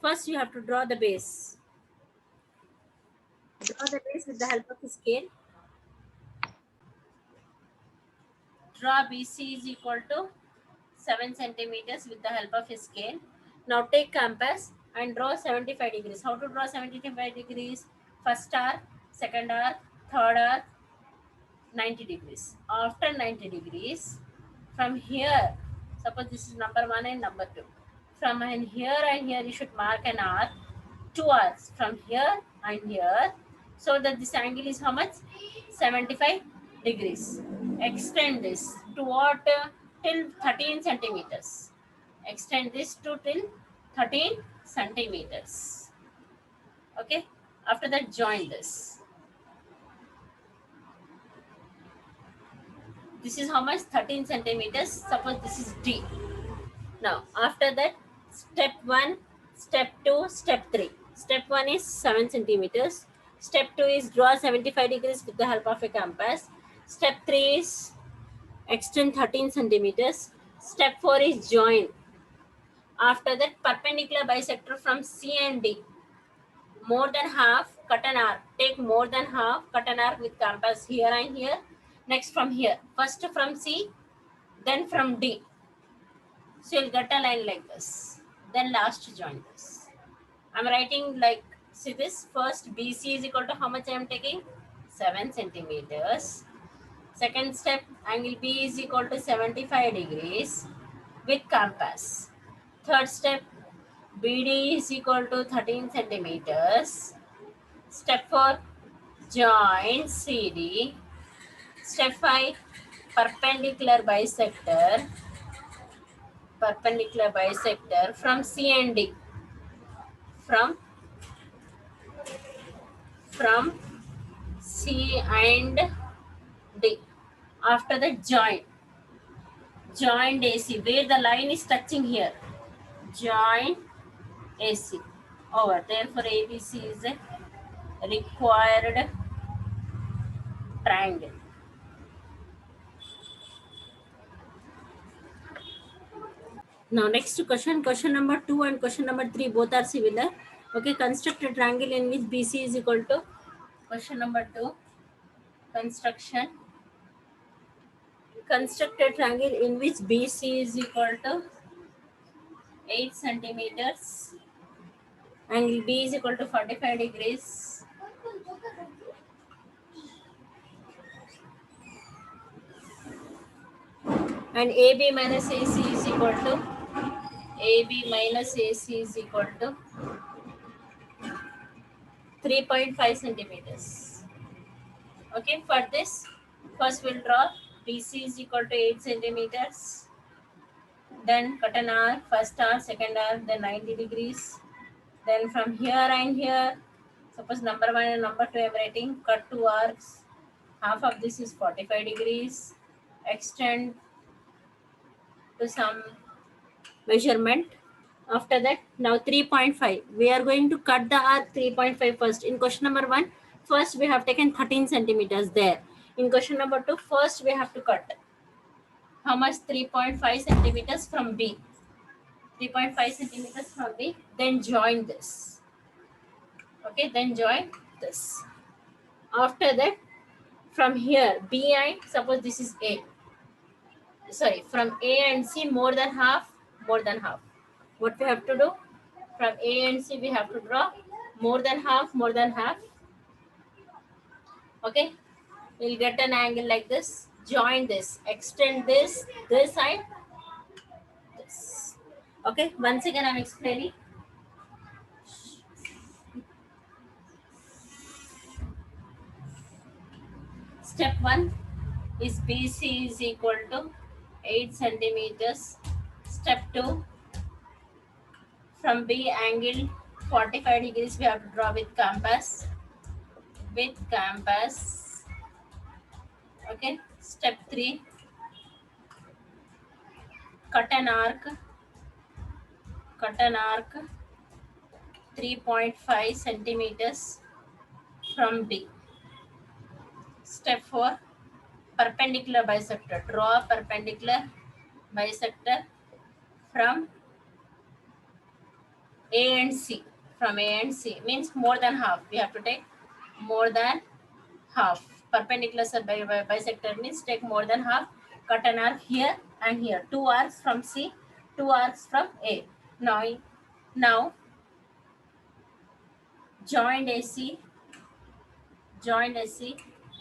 First, you have to draw the base. Draw the base with the help of a scale. Draw BC is equal to 7 centimeters with the help of a scale. Now take compass and draw 75 degrees. How to draw 75 degrees? First arc, second arc, third arc, 90 degrees. After 90 degrees, from here, suppose this is number 1 and number 2. From here and here, you should mark an arc, 2 arcs from here and here, so that this angle is how much? 75 degrees. Extend this to what? Till 13 centimeters. Extend this to till 13 centimeters. Okay. After that, join this. This is how much? 13 centimeters. Suppose this is D. Now, after that, step 1, step 2, step 3. Step 1 is 7 centimeters. Step 2 is draw 75 degrees with the help of a compass. Step 3 is extend 13 centimeters. Step 4 is join. After that, perpendicular bisector from C and D. More than half, cut an arc. Take more than half, cut an arc with compass here and here. Next from here. First from C, then from D. So you'll get a line like this. Then last join this. I'm writing like, see this, first BC is equal to how much I am taking? 7 centimeters. Second step, angle B is equal to 75 degrees with compass. Third step, BD is equal to 13 centimeters. Step 4, join CD. Step 5, perpendicular bisector from C and D. From C and D. After that, joined AC, where the line is touching here. Join AC over. Therefore, ABC is a required triangle. Now, next question number 2 and question number 3 both are similar. Okay, construct a triangle in which BC is equal to, question number 2, construct a triangle in which BC is equal to 8 centimeters, angle B is equal to 45 degrees, and AB minus AC is equal to 3.5 centimeters. Okay, for this, first we'll draw BC is equal to 8 centimeters. Then cut an arc, first arc, second arc, then 90 degrees. Then from here and here, suppose number 1 and number 2 I'm writing, cut 2 arcs. Half of this is 45 degrees. Extend to some measurement. After that, now 3.5. We are going to cut the arc 3.5 first. In question number 1, first we have taken 13 centimeters there. In question number 2, first we have to cut how much? 3.5 centimeters from B. 3.5 centimeters from B. Then join this. Okay, then join this. After that, from here, B and, suppose this is A. Sorry, from A and C, more than half. What we have to do? From A and C, we have to draw more than half. Okay, we'll get an angle like this. Join this, extend this and this. Okay, once again I'm explaining. Step 1 is BC is equal to 8 centimeters. Step 2, from B angle 45 degrees we have to draw with compass. Okay, step 3, cut an arc 3.5 centimeters from B. Step 4, perpendicular bisector. Draw perpendicular bisector from A and C. From A and C means more than half. We have to take more than half. Perpendicular bisector means take more than half. Cut an arc here and here. 2 arcs from C, 2 arcs from A. Now join AC,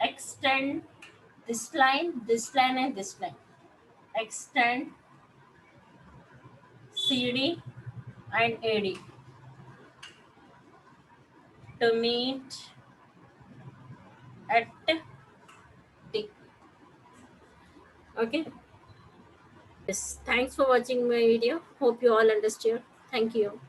extend this line, and this line. Extend CD and AD to meet at D. Okay. Yes. Thanks for watching my video. Hope you all understood. Thank you.